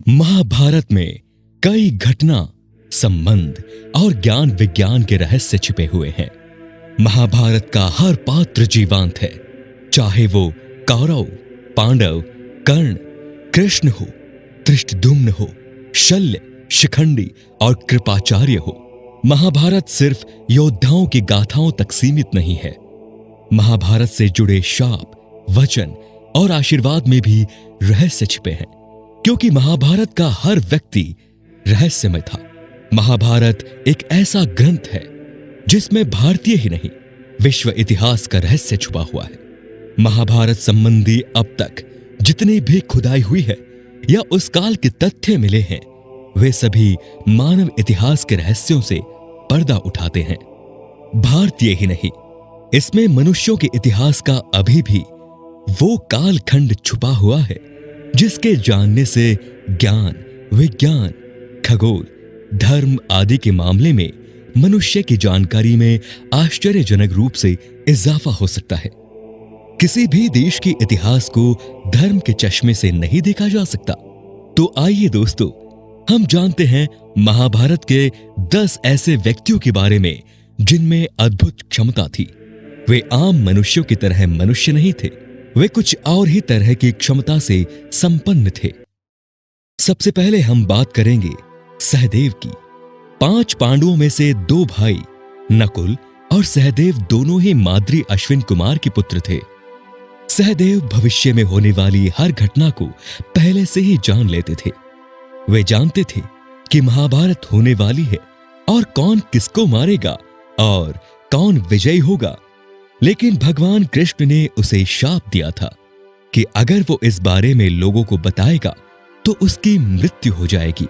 महाभारत में कई घटना, संबंध और ज्ञान विज्ञान के रहस्य छिपे हुए हैं। महाभारत का हर पात्र जीवंत है, चाहे वो कौरव, पांडव, कर्ण, कृष्ण हो, धृष्टद्युम्न हो, शल्य, शिखंडी और कृपाचार्य हो। महाभारत सिर्फ योद्धाओं की गाथाओं तक सीमित नहीं है। महाभारत से जुड़े शाप, वचन और आशीर्वाद में भी रहस्य छिपे हैं, क्योंकि महाभारत का हर व्यक्ति रहस्यमय था। महाभारत एक ऐसा ग्रंथ है जिसमें भारतीय ही नहीं, विश्व इतिहास का रहस्य छुपा हुआ है। महाभारत संबंधी अब तक जितनी भी खुदाई हुई है या उस काल के तथ्य मिले हैं, वे सभी मानव इतिहास के रहस्यों से पर्दा उठाते हैं। भारतीय ही नहीं, इसमें मनुष्यों के इतिहास का अभी भी वो कालखंड छुपा हुआ है जिसके जानने से ज्ञान, विज्ञान, खगोल, धर्म आदि के मामले में मनुष्य की जानकारी में आश्चर्यजनक रूप से इजाफा हो सकता है। किसी भी देश के इतिहास को धर्म के चश्मे से नहीं देखा जा सकता। तो आइए दोस्तों, हम जानते हैं महाभारत के 10 ऐसे व्यक्तियों के बारे में जिनमें अद्भुत क्षमता थी। वे आम मनुष्यों की तरह मनुष्य नहीं थे, वे कुछ और ही तरह की क्षमता से संपन्न थे। सबसे पहले हम बात करेंगे सहदेव की। 5 पांडवों में से 2 भाई नकुल और सहदेव दोनों ही माद्री अश्विन कुमार के पुत्र थे। सहदेव भविष्य में होने वाली हर घटना को पहले से ही जान लेते थे। वे जानते थे कि महाभारत होने वाली है और कौन किसको मारेगा और कौन विजयी होगा। लेकिन भगवान कृष्ण ने उसे शाप दिया था कि अगर वो इस बारे में लोगों को बताएगा तो उसकी मृत्यु हो जाएगी।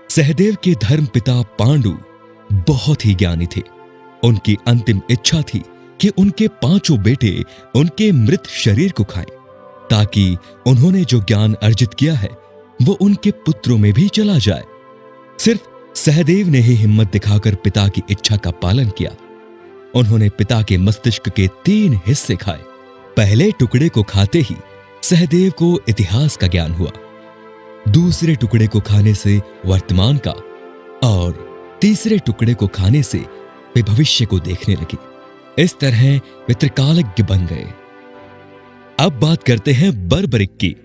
सहदेव के धर्मपिता पांडु बहुत ही ज्ञानी थे। उनकी अंतिम इच्छा थी कि उनके 5 बेटे उनके मृत शरीर को खाएं, ताकि उन्होंने जो ज्ञान अर्जित किया है वो उनके पुत्रों में भी चला जाए। सिर्फ सहदेव ने ही हिम्मत दिखाकर पिता की इच्छा का पालन किया। उन्होंने पिता के मस्तिष्क के 3 हिस्से खाए। पहले टुकड़े को खाते ही सहदेव को इतिहास का ज्ञान हुआ, दूसरे टुकड़े को खाने से वर्तमान का, और तीसरे टुकड़े को खाने से वे भविष्य को देखने लगे। इस तरह वे त्रिकालज्ञ बन गए। अब बात करते हैं बर्बरिक की।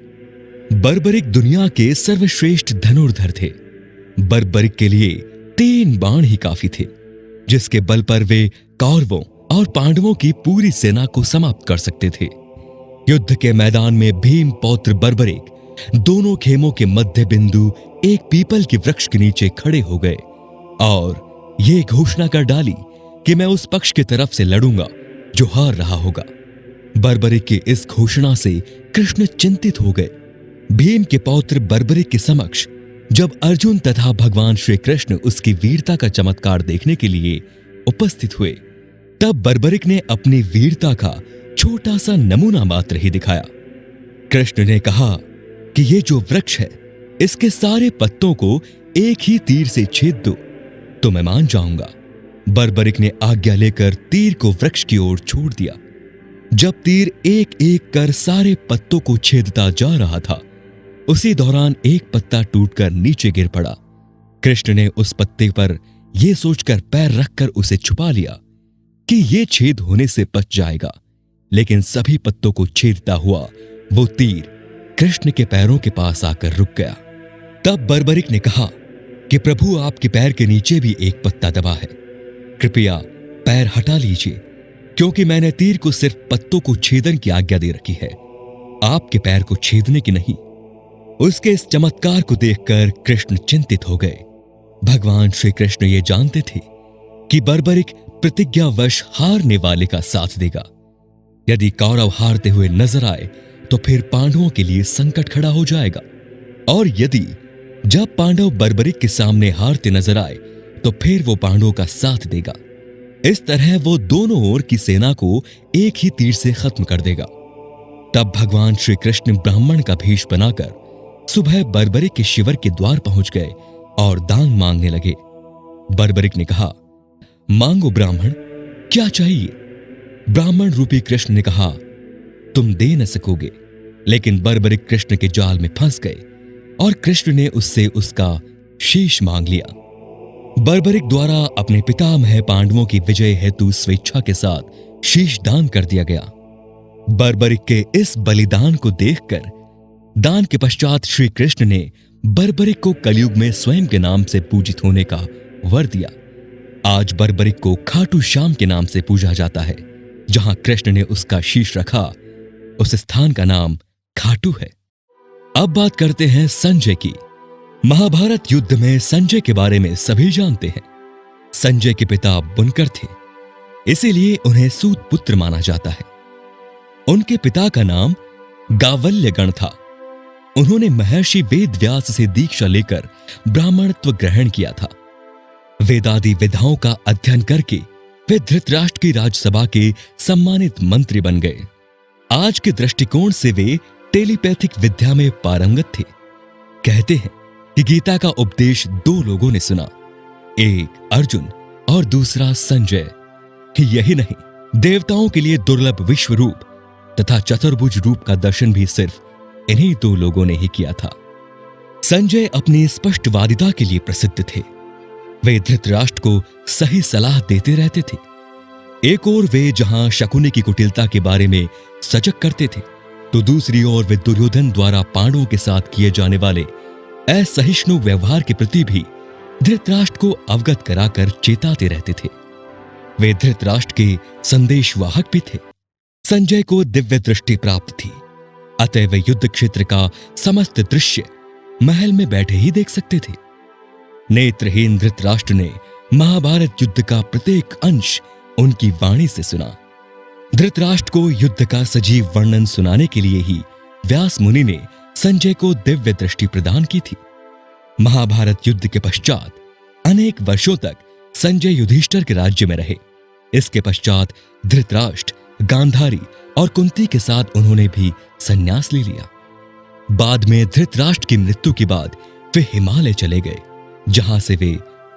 बर्बरिक दुनिया के सर्वश्रेष्ठ धनुर्धर थे। बर्बरिक के लिए 3 बाण ही काफी थे, जिसके बल पर वे कौरवों और पांडवों की पूरी सेना को समाप्त कर सकते थे। युद्ध के मैदान में भीम पौत्र बर्बरिक दोनों खेमों के मध्य बिंदु एक पीपल के वृक्ष के नीचे खड़े हो गए और ये घोषणा कर डाली कि मैं उस पक्ष की तरफ से लड़ूंगा जो हार रहा होगा। बर्बरिक की इस घोषणा से कृष्ण चिंतित हो गए। भीम के पौत्र बर्बरिक के समक्ष जब अर्जुन तथा भगवान श्री कृष्ण उसकी वीरता का चमत्कार देखने के लिए उपस्थित हुए, तब बर्बरिक ने अपनी वीरता का छोटा सा नमूना मात्र ही दिखाया। कृष्ण ने कहा कि ये जो वृक्ष है, इसके सारे पत्तों को एक ही तीर से छेद दो तो मैं मान जाऊंगा। बर्बरिक ने आज्ञा लेकर तीर को वृक्ष की ओर छोड़ दिया। जब तीर एक एक कर सारे पत्तों को छेदता जा रहा था, उसी दौरान एक पत्ता टूटकर नीचे गिर पड़ा। कृष्ण ने उस पत्ते पर यह सोचकर पैर रखकर उसे छुपा लिया कि यह छेद होने से बच जाएगा, लेकिन सभी पत्तों को छेदता हुआ वो तीर कृष्ण के पैरों के पास आकर रुक गया। तब बर्बरिक ने कहा कि प्रभु, आपके पैर के नीचे भी एक पत्ता दबा है, कृपया पैर हटा लीजिए, क्योंकि मैंने तीर को सिर्फ पत्तों को छेदन की आज्ञा दे रखी है, आपके पैर को छेदने की नहीं। उसके इस चमत्कार को देखकर कृष्ण चिंतित हो गए। भगवान श्री कृष्ण ये जानते थे कि बर्बरिक प्रतिज्ञावश हारने वाले का साथ देगा। यदि कौरव हारते हुए नजर आए तो फिर पांडवों के लिए संकट खड़ा हो जाएगा, और यदि जब पांडव बर्बरिक के सामने हारते नजर आए तो फिर वो पांडवों का साथ देगा। इस तरह वो दोनों ओर की सेना को एक ही तीर से खत्म कर देगा। तब भगवान श्री कृष्ण ब्राह्मण का भेष बनाकर सुबह बर्बरिक के शिविर के द्वार पहुंच गए और दान मांगने लगे। बर्बरिक ने कहा, मांगो ब्राह्मण, क्या चाहिए? ब्राह्मण रूपी कृष्ण ने कहा, तुम दे न सकोगे। लेकिन बर्बरिक कृष्ण के जाल में फंस गए और कृष्ण ने उससे उसका शीश मांग लिया। बर्बरिक द्वारा अपने पितामह पांडवों की विजय हेतु स्वेच्छा के साथ शीश दान कर दिया गया। बर्बरिक के इस बलिदान को देखकर दान के पश्चात श्री कृष्ण ने बर्बरिक को कलयुग में स्वयं के नाम से पूजित होने का वर दिया। आज बर्बरिक को खाटू श्याम के नाम से पूजा जाता है। जहां कृष्ण ने उसका शीश रखा, उस स्थान का नाम खाटू है। अब बात करते हैं संजय की। महाभारत युद्ध में संजय के बारे में सभी जानते हैं। संजय के पिता बुनकर थे, इसीलिए उन्हें सूत पुत्र माना जाता है। उनके पिता का नाम गावल्यगण था। उन्होंने महर्षि वेदव्यास से दीक्षा लेकर ब्राह्मणत्व ग्रहण किया था। वेदादि विधाओं का अध्ययन करके वे धृतराष्ट्र की राजसभा के सम्मानित मंत्री बन गए। आज के दृष्टिकोण से वे टेलीपैथिक विद्या में पारंगत थे। कहते हैं कि गीता का उपदेश दो लोगों ने सुना, एक अर्जुन और दूसरा संजय। यही नहीं, देवताओं के लिए दुर्लभ विश्व रूप तथा चतुर्भुज रूप का दर्शन भी सिर्फ इन्हीं दो लोगों ने ही किया था। संजय अपनी स्पष्टवादिता के लिए प्रसिद्ध थे। वे धृतराष्ट्र को सही सलाह देते रहते थे। एक ओर वे जहां शकुनी की कुटिलता के बारे में सजग करते थे, तो दूसरी ओर वे दुर्योधन द्वारा पांडवों के साथ किए जाने वाले असहिष्णु व्यवहार के प्रति भी धृतराष्ट्र को अवगत कराकर चेताते रहते थे। वे धृतराष्ट्र के संदेशवाहक भी थे। संजय को दिव्य दृष्टि प्राप्त थी, अतः वे युद्ध क्षेत्र का समस्त दृश्य महल में बैठे ही देख सकते थे। नेत्रहीन धृतराष्ट्र ने महाभारत युद्ध का प्रत्येक अंश उनकी वाणी से सुना। धृतराष्ट्र को युद्ध का सजीव वर्णन सुनाने के लिए ही व्यास मुनि ने संजय को दिव्य दृष्टि प्रदान की थी। महाभारत युद्ध के पश्चात अनेक वर्षों तक संजय युधिष्ठिर के राज्य में रहे। इसके पश्चात धृतराष्ट्र, गांधारी और कुंती के साथ उन्होंने भी संन्यास ले लिया। बाद में धृतराष्ट्र की मृत्यु के बाद वे हिमालय चले गए, जहां से वे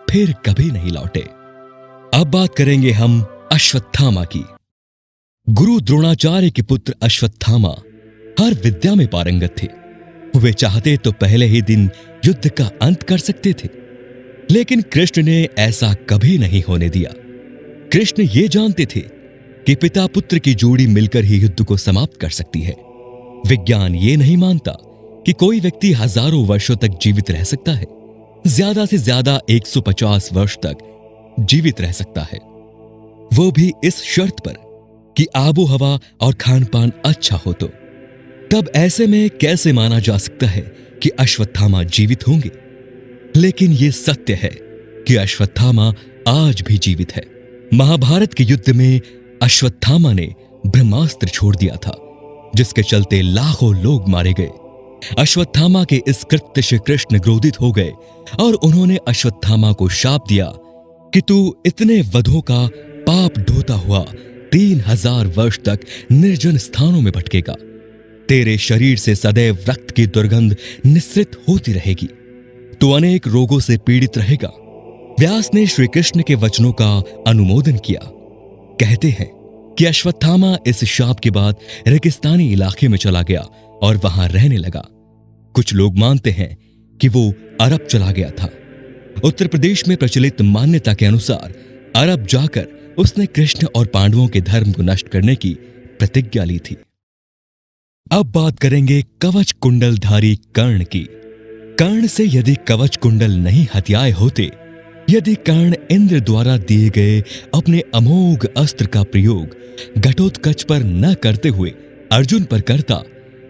फिर कभी नहीं लौटे। अब बात करेंगे हम अश्वत्थामा की। गुरु द्रोणाचार्य के पुत्र अश्वत्थामा हर विद्या में पारंगत थे। वे चाहते तो पहले ही दिन युद्ध का अंत कर सकते थे, लेकिन कृष्ण ने ऐसा कभी नहीं होने दिया। कृष्ण ये जानते थे कि पिता पुत्र की जोड़ी मिलकर ही युद्ध को समाप्त कर सकती है। विज्ञान ये नहीं मानता कि कोई व्यक्ति हजारों वर्षों तक जीवित रह सकता है। ज्यादा से ज्यादा 150 वर्ष तक जीवित रह सकता है, वो भी इस शर्त पर कि आबो हवा और खान पान अच्छा हो। तो तब ऐसे में कैसे माना जा सकता है कि अश्वत्थामा जीवित होंगे? लेकिन यह सत्य है कि अश्वत्थामा आज भी जीवित है। महाभारत के युद्ध में अश्वत्थामा ने ब्रह्मास्त्र छोड़ दिया था, जिसके चलते लाखों लोग मारे गए। अश्वत्थामा के इस कृत्य से कृष्ण क्रोधित हो गए और उन्होंने अश्वत्थामा को शाप दिया कि तू इतने वधों का पाप ढोता हुआ 3000 वर्ष तक निर्जन स्थानों में भटकेगा। तेरे शरीर से सदैव रक्त की दुर्गंध निस्सृत होती रहेगी। तू अनेक रोगों से पीड़ित रहेगा। व्यास ने श्री कृष्ण के वचनों का अनुमोदन किया। कहते हैं कि अश्वत्थामा इस शाप के बाद रेगिस्तानी इलाके में चला गया और वहां रहने लगा। कुछ लोग मानते हैं कि वो अरब चला गया था। उत्तर प्रदेश में प्रचलित मान्यता के अनुसार अरब जाकर उसने कृष्ण और पांडवों के धर्म को नष्ट करने की प्रतिज्ञा ली थी। अब बात करेंगे कवच कुंडलधारी कर्ण की। कर्ण से यदि कवच कुंडल नहीं हथियाए होते, यदि कर्ण इंद्र द्वारा दिए गए अपने अमोघ अस्त्र का प्रयोग घटोत्कच पर न करते हुए अर्जुन पर करता,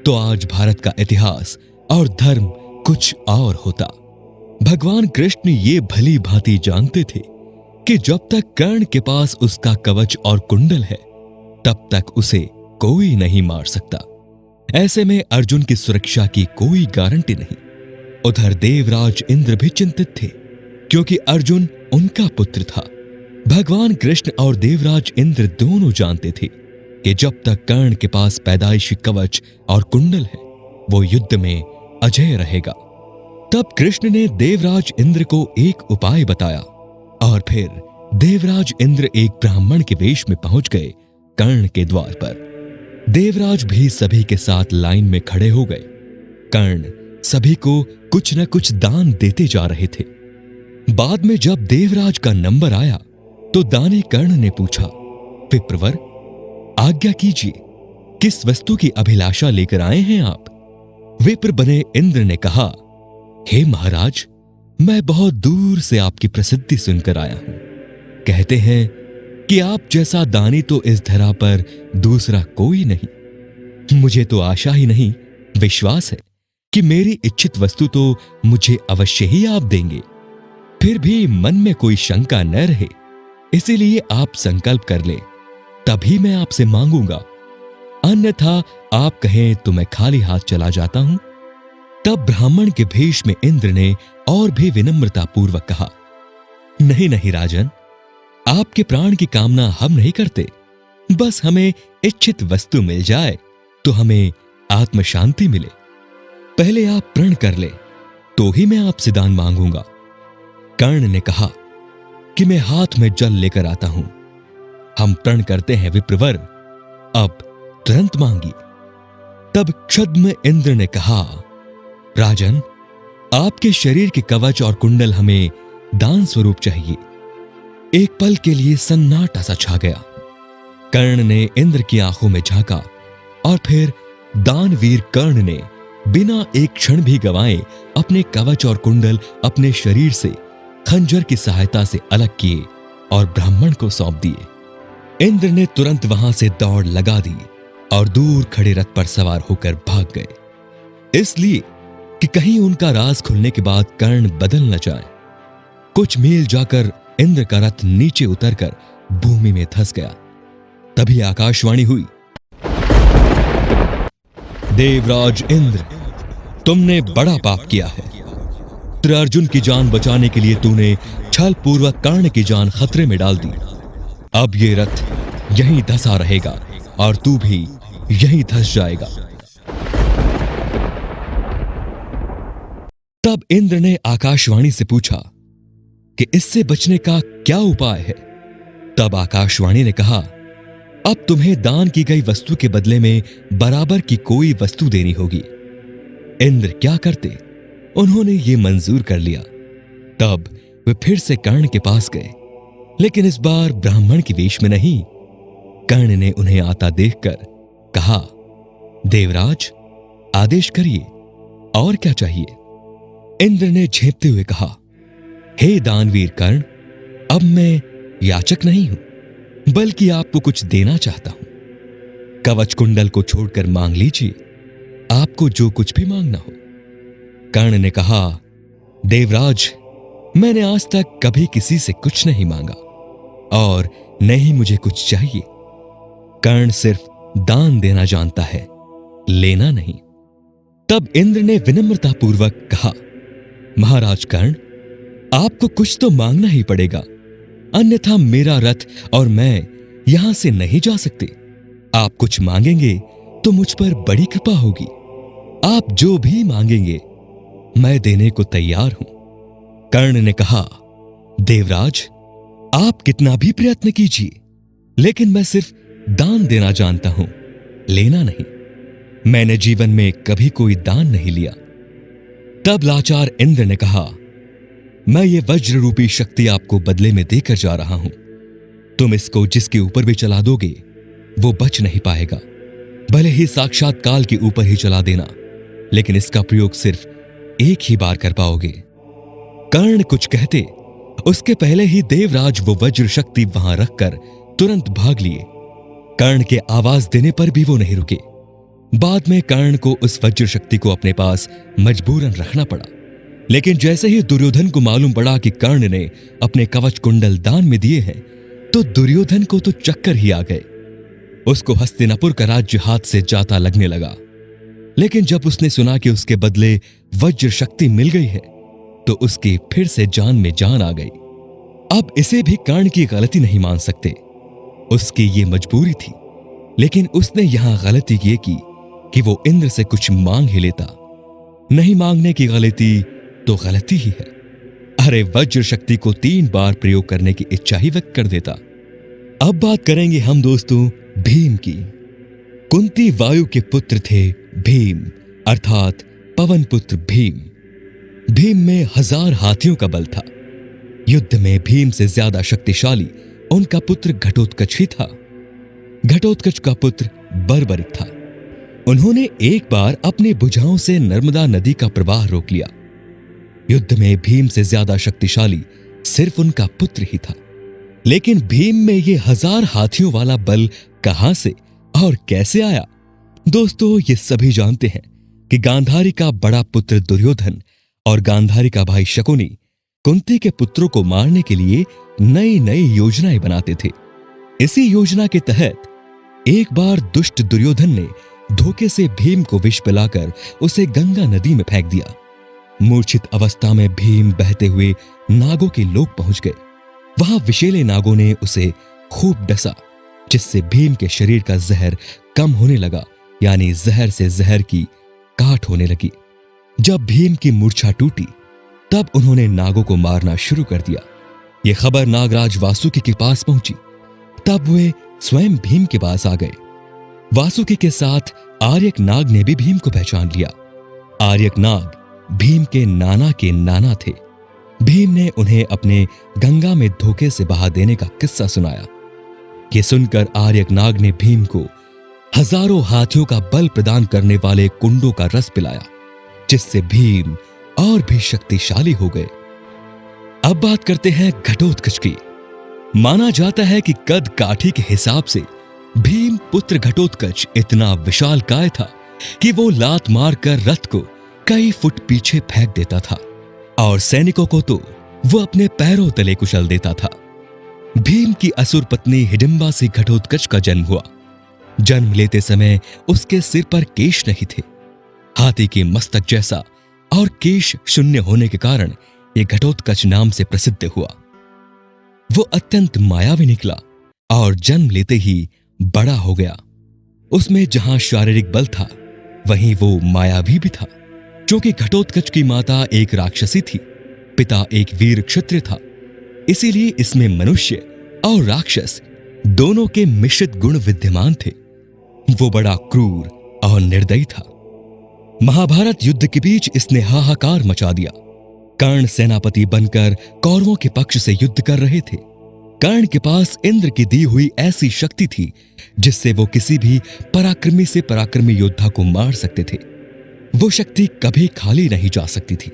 तो आज भारत का इतिहास और धर्म कुछ और होता। भगवान कृष्ण ये भली भांति जानते थे कि जब तक कर्ण के पास उसका कवच और कुंडल है, तब तक उसे कोई नहीं मार सकता। ऐसे में अर्जुन की सुरक्षा की कोई गारंटी नहीं। उधर देवराज इंद्र भी चिंतित थे, क्योंकि अर्जुन उनका पुत्र था। भगवान कृष्ण और देवराज इंद्र दोनों जानते थे कि जब तक कर्ण के पास पैदाइशी कवच और कुंडल है, वो युद्ध में अजय रहेगा। तब कृष्ण ने देवराज इंद्र को एक उपाय बताया और फिर देवराज इंद्र एक ब्राह्मण के वेश में पहुंच गए कर्ण के द्वार पर। देवराज भी सभी के साथ लाइन में खड़े हो गए। कर्ण सभी को कुछ न कुछ दान देते जा रहे थे। बाद में जब देवराज का नंबर आया तो दानी कर्ण ने पूछा, विप्रवर, आज्ञा कीजिए, किस वस्तु की अभिलाषा लेकर आए हैं आप? विप्र बने इंद्र ने कहा, हे महाराज, मैं बहुत दूर से आपकी प्रसिद्धि सुनकर आया हूं। कहते हैं कि आप जैसा दानी तो इस धरा पर दूसरा कोई नहीं। मुझे तो आशा ही नहीं, विश्वास है कि मेरी इच्छित वस्तु तो मुझे अवश्य ही आप देंगे। फिर भी मन में कोई शंका न रहे, इसीलिए आप संकल्प कर ले, तभी मैं आपसे मांगूंगा। अन्यथा आप कहें तो मैं खाली हाथ चला जाता हूं। तब ब्राह्मण के भेष में इंद्र ने और भी विनम्रता पूर्वक कहा, नहीं नहीं राजन, आपके प्राण की कामना हम नहीं करते। बस हमें इच्छित वस्तु मिल जाए तो हमें आत्म शांति मिले। पहले आप प्रण कर ले, तो ही मैं आपसे दान मांगूंगा। कर्ण ने कहा कि मैं हाथ में जल लेकर आता हूं। हम प्रण करते हैं विप्रवर, अब तुरंत मांगिए। तब क्षुद्र इंद्र ने कहा, राजन, आपके शरीर के कवच और कुंडल हमें दान स्वरूप चाहिए। एक पल के लिए सन्नाटा सा छा गया। कर्ण ने इंद्र की आंखों में झांका और फिर दानवीर कर्ण ने बिना एक क्षण भी गंवाए अपने कवच और कुंडल अपने शरीर से खंजर की सहायता से अलग किए और ब्राह्मण को सौंप दिए। इंद्र ने तुरंत वहां से दौड़ लगा दी और दूर खड़े रथ पर सवार होकर भाग गए, इसलिए कि कहीं उनका राज खुलने के बाद कर्ण बदल न जाए। कुछ मील जाकर इंद्र का रथ नीचे उतरकर भूमि में धंस गया। तभी आकाशवाणी हुई, देवराज इंद्र, तुमने बड़ा पाप किया है। अर्जुन की जान बचाने के लिए तूने छल पूर्वक कर्ण की जान खतरे में डाल दी। अब ये रथ यहीं धंसा रहेगा और तू भी यहीं धंस जाएगा। तब इंद्र ने आकाशवाणी से पूछा कि इससे बचने का क्या उपाय है? तब आकाशवाणी ने कहा, अब तुम्हें दान की गई वस्तु के बदले में बराबर की कोई वस्तु देनी होगी। इंद्र क्या करते, उन्होंने ये मंजूर कर लिया। तब वे फिर से कर्ण के पास गए, लेकिन इस बार ब्राह्मण के वेश में नहीं। कर्ण ने उन्हें आता देखकर कहा, देवराज, आदेश करिए, और क्या चाहिए? इंद्र ने झेपते हुए कहा, हे दानवीर कर्ण, अब मैं याचक नहीं हूं, बल्कि आपको कुछ देना चाहता हूं। कवच कुंडल को छोड़कर मांग लीजिए, आपको जो कुछ भी मांगना हो। कर्ण ने कहा, देवराज, मैंने आज तक कभी किसी से कुछ नहीं मांगा और न ही मुझे कुछ चाहिए। कर्ण सिर्फ दान देना जानता है, लेना नहीं। तब इंद्र ने विनम्रता पूर्वक कहा, महाराज कर्ण, आपको कुछ तो मांगना ही पड़ेगा, अन्यथा मेरा रथ और मैं यहां से नहीं जा सकते। आप कुछ मांगेंगे तो मुझ पर बड़ी कृपा होगी। आप जो भी मांगेंगे मैं देने को तैयार हूं। कर्ण ने कहा, देवराज, आप कितना भी प्रयत्न कीजिए, लेकिन मैं सिर्फ दान देना जानता हूं, लेना नहीं। मैंने जीवन में कभी कोई दान नहीं लिया। तब लाचार इंद्र ने कहा, मैं ये वज्र रूपी शक्ति आपको बदले में देकर जा रहा हूं। तुम इसको जिसके ऊपर भी चला दोगे वो बच नहीं पाएगा। भले ही साक्षात काल के ऊपर ही चला देना, लेकिन इसका प्रयोग सिर्फ एक ही बार कर पाओगे। कर्ण कुछ कहते, उसके पहले ही देवराज वो वज्र शक्ति वहां रखकर तुरंत भाग लिए। कर्ण के आवाज देने पर भी वो नहीं रुके। बाद में कर्ण को उस वज्र शक्ति को अपने पास मजबूरन रखना पड़ा, लेकिन जैसे ही दुर्योधन को मालूम पड़ा कि कर्ण ने अपने कवच कुंडल दान में दिए हैं, तो दुर्योधन को तो चक्कर ही आ गए। उसको हस्तिनापुर का राज्य हाथ से जाता लगने लगा। लेकिन जब उसने सुना कि उसके बदले वज्र शक्ति मिल गई है, तो उसकी फिर से जान में जान आ गई। अब इसे भी कर्ण की गलती नहीं मान सकते, उसकी ये मजबूरी थी। लेकिन उसने यहां गलती ये की कि वो इंद्र से कुछ मांग ही लेता। नहीं मांगने की गलती तो गलती ही है। अरे, वज्र शक्ति को 3 बार प्रयोग करने की इच्छा ही व्यक्त कर देता। अब बात करेंगे हम दोस्तों भीम की। कुंती वायु के पुत्र थे भीम, अर्थात पवन पुत्र भीम। भीम में 1000 हाथियों का बल था। युद्ध में भीम से ज्यादा शक्तिशाली उनका पुत्र घटोत्कच ही था। घटोत्कच का पुत्र बर्बरिक था। उन्होंने एक बार अपनी भुजाओं से नर्मदा नदी का प्रवाह रोक लिया। युद्ध में भीम से ज्यादा शक्तिशाली सिर्फ उनका पुत्र ही था। लेकिन भीम में ये 1000 हाथियों वाला बल कहां से और कैसे आया? दोस्तों, ये सभी जानते हैं कि गांधारी का बड़ा पुत्र दुर्योधन और गांधारी का भाई शकुनी कुंती के पुत्रों को मारने के लिए नई नई योजनाएं बनाते थे। इसी योजना के तहत एक बार दुष्ट दुर्योधन ने धोखे से भीम को विष पिलाकर उसे गंगा नदी में फेंक दिया। मूर्छित अवस्था में भीम बहते हुए नागों के लोक पहुंच गए। वहां विषैले नागों ने उसे खूब डसा, जिससे भीम के शरीर का जहर कम होने लगा, यानी जहर से जहर की काट होने लगी। जब भीम की मूर्छा टूटी, तब उन्होंने नागों को मारना शुरू कर दिया। यह खबर नागराज वासुकी के पास पहुंची। तब वे स्वयं भीम के पास आ गए। वासुकी के साथ आर्यक नाग ने भी भीम को पहचान लिया। आर्यक नाग भीम के नाना थे। भीम ने उन्हें अपने गंगा में धोखे से बहा देने का किस्सा सुनाया। यह सुनकर आर्यक नाग ने भीम को हजारों हाथियों का बल प्रदान करने वाले कुंडों का रस पिलाया, जिससे भीम और भी शक्तिशाली हो गए। अब बात करते हैं घटोत्कच की। माना जाता है कि कद काठी के हिसाब से भीम पुत्र घटोत्कच इतना विशालकाय था कि वो लात मारकर रथ को कई फुट पीछे फेंक देता था और सैनिकों को तो वो अपने पैरों तले कुचल देता था। भीम की असुर पत्नी हिडिंबा से घटोत्कच का जन्म हुआ। जन्म लेते समय उसके सिर पर केश नहीं थे। हाथी के मस्तक जैसा और केश शून्य होने के कारण यह घटोत्कच नाम से प्रसिद्ध हुआ। वो अत्यंत मायावी निकला और जन्म लेते ही बड़ा हो गया। उसमें जहां शारीरिक बल था, वहीं वो मायावी भी था। क्योंकि घटोत्कच की माता एक राक्षसी थी, पिता एक वीर क्षत्रिय था, इसीलिए इसमें मनुष्य और राक्षस दोनों के मिश्रित गुण विद्यमान थे। वो बड़ा क्रूर और निर्दयी था। महाभारत युद्ध के बीच इसने हाहाकार मचा दिया। कर्ण सेनापति बनकर कौरवों के पक्ष से युद्ध कर रहे थे। कर्ण के पास इंद्र की दी हुई ऐसी शक्ति थी जिससे वो किसी भी पराक्रमी से पराक्रमी योद्धा को मार सकते थे। वो शक्ति कभी खाली नहीं जा सकती थी।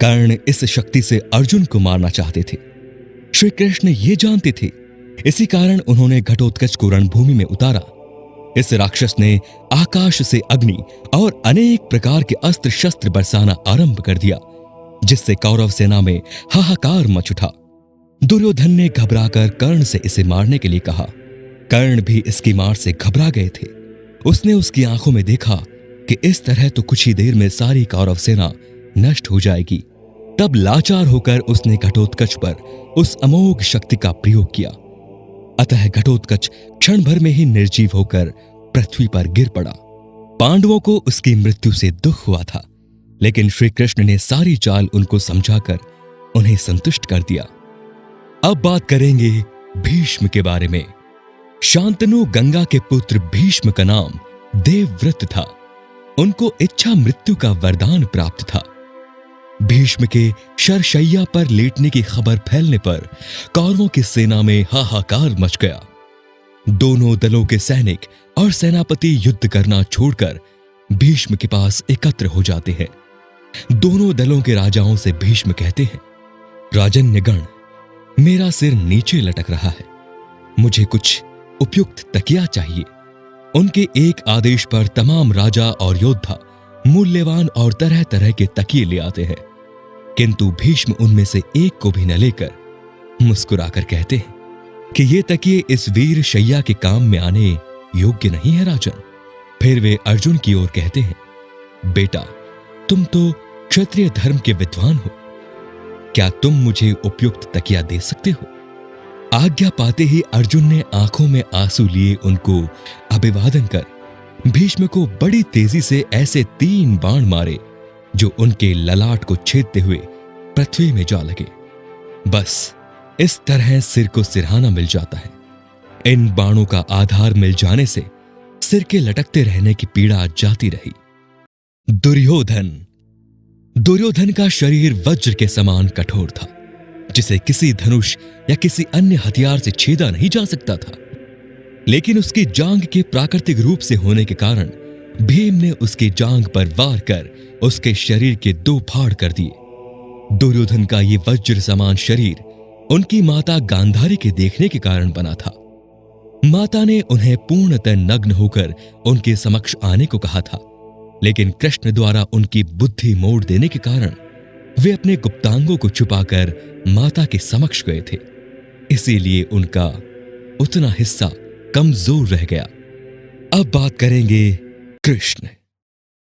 कर्ण इस शक्ति से अर्जुन को मारना चाहते थे। श्री कृष्ण ये जानते थे, इसी कारण उन्होंने घटोत्कच को रणभूमि में उतारा। इस राक्षस ने आकाश से अग्नि और अनेक प्रकार के अस्त्र शस्त्र बरसाना आरंभ कर दिया, जिससे कौरव सेना में हाहाकार मच उठा। दुर्योधन ने घबराकर कर्ण से इसे मारने के लिए कहा। कर्ण भी इसकी मार से घबरा गए थे। उसने उसकी आंखों में देखा कि इस तरह तो कुछ ही देर में सारी कौरव सेना नष्ट हो जाएगी। तब लाचार होकर उसने घटोत्कच पर उस अमोघ शक्ति का प्रयोग किया। अतः घटोत्कच क्षण भर में ही निर्जीव होकर पृथ्वी पर गिर पड़ा। पांडवों को उसकी मृत्यु से दुख हुआ था, लेकिन श्री कृष्ण ने सारी चाल उनको समझाकर उन्हें संतुष्ट कर दिया। अब बात करेंगे भीष्म के बारे में। शांतनु गंगा के पुत्र भीष्म का नाम देवव्रत था। उनको इच्छा मृत्यु का वरदान प्राप्त था। भीष्म के शरशैया पर लेटने की खबर फैलने पर कौरवों की सेना में हाहाकार मच गया। दोनों दलों के सैनिक और सेनापति युद्ध करना छोड़कर भीष्म के पास एकत्र हो जाते हैं। दोनों दलों के राजाओं से भीष्म कहते हैं, राजन्यगण, मेरा सिर नीचे लटक रहा है, मुझे कुछ उपयुक्त तकिया चाहिए। उनके एक आदेश पर तमाम राजा और योद्धा मूल्यवान और तरह तरह के तकिए ले आते हैं, किंतु भीष्म उनमें से एक को भी न लेकर मुस्कुराकर कहते हैं कि ये तकिए इस वीर शैया के काम में आने योग्य नहीं है राजन। फिर वे अर्जुन की ओर कहते हैं, बेटा, तुम तो क्षत्रिय धर्म के विद्वान हो, क्या तुम मुझे उपयुक्त तकिया दे सकते हो? आज्ञा पाते ही अर्जुन ने आंखों में आंसू लिए उनको अभिवादन कर भीष्म को बड़ी तेजी से ऐसे 3 बाण मारे जो उनके ललाट को छेदते हुए पृथ्वी में जा लगे। बस इस तरह सिर को सिरहाना मिल जाता है। इन बाणों का आधार मिल जाने से सिर के लटकते रहने की पीड़ा जाती रही। दुर्योधन दुर्योधन का शरीर वज्र के समान कठोर था, जिसे किसी धनुष या किसी अन्य हथियार से छेदा नहीं जा सकता था। लेकिन उसकी जांग के प्राकृतिक रूप से होने के कारण भीम ने उसकी जांग पर वार कर उसके शरीर के 2 फाड़ कर दिए। दुर्योधन का ये वज्र समान शरीर उनकी माता गांधारी के देखने के कारण बना था। माता ने उन्हें पूर्णतः नग्न होकर उनके समक्ष आने को कहा था, लेकिन कृष्ण द्वारा उनकी बुद्धि मोड़ देने के कारण वे अपने गुप्तांगों को छुपाकर माता के समक्ष गए थे। इसीलिए उनका उतना हिस्सा कमजोर रह गया। अब बात करेंगे कृष्ण।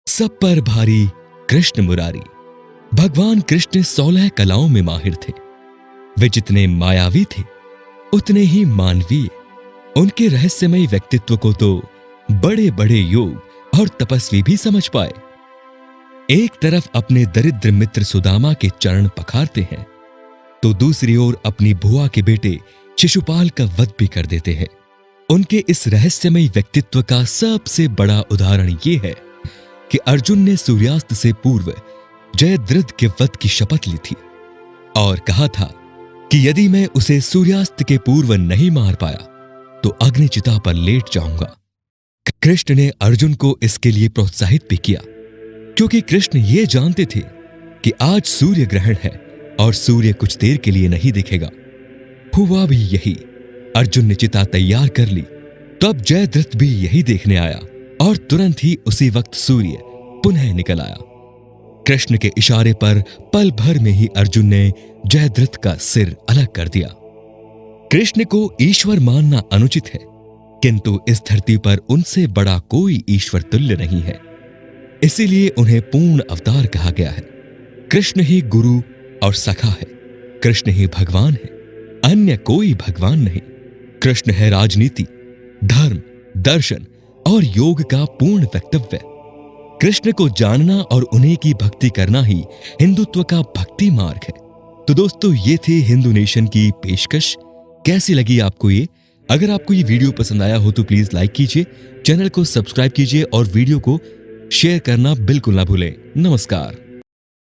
सब पर भारी कृष्ण मुरारी। भगवान कृष्ण 16 कलाओं में माहिर थे। वे जितने मायावी थे उतने ही मानवीय। उनके रहस्यमय व्यक्तित्व को तो बड़े बड़े योग और तपस्वी भी समझ पाए। एक तरफ अपने दरिद्र मित्र सुदामा के चरण पखारते हैं, तो दूसरी ओर अपनी बुआ के बेटे शिशुपाल का वध भी कर देते हैं। उनके इस रहस्यमय व्यक्तित्व का सबसे बड़ा उदाहरण यह है कि अर्जुन ने सूर्यास्त से पूर्व जयद्रथ के वध की शपथ ली थी और कहा था कि यदि मैं उसे सूर्यास्त के पूर्व नहीं मार पाया तो अग्निचिता पर लेट जाऊंगा। कृष्ण ने अर्जुन को इसके लिए प्रोत्साहित भी किया, क्योंकि कृष्ण ये जानते थे कि आज सूर्य ग्रहण है और सूर्य कुछ देर के लिए नहीं दिखेगा। हुआ भी यही। अर्जुन ने चिता तैयार कर ली, तब जयद्रथ भी यही देखने आया और तुरंत ही उसी वक्त सूर्य पुनः निकल आया। कृष्ण के इशारे पर पल भर में ही अर्जुन ने जयद्रथ का सिर अलग कर दिया। कृष्ण को ईश्वर मानना अनुचित है, किंतु इस धरती पर उनसे बड़ा कोई ईश्वर तुल्य नहीं है। इसीलिए उन्हें पूर्ण अवतार कहा गया है। कृष्ण ही गुरु और सखा है। कृष्ण ही भगवान है, अन्य कोई भगवान नहीं। कृष्ण है राजनीति, धर्म, दर्शन और योग का पूर्ण वक्तव्य। कृष्ण को जानना और उन्हीं की भक्ति करना ही हिंदुत्व का भक्ति मार्ग है। तो दोस्तों, ये थी हिंदू नेशन की पेशकश। कैसी लगी आपको ये? अगर आपको ये वीडियो पसंद आया हो तो प्लीज लाइक कीजिए, चैनल को सब्सक्राइब कीजिए और वीडियो को शेयर करना बिल्कुल ना भूलें। नमस्कार।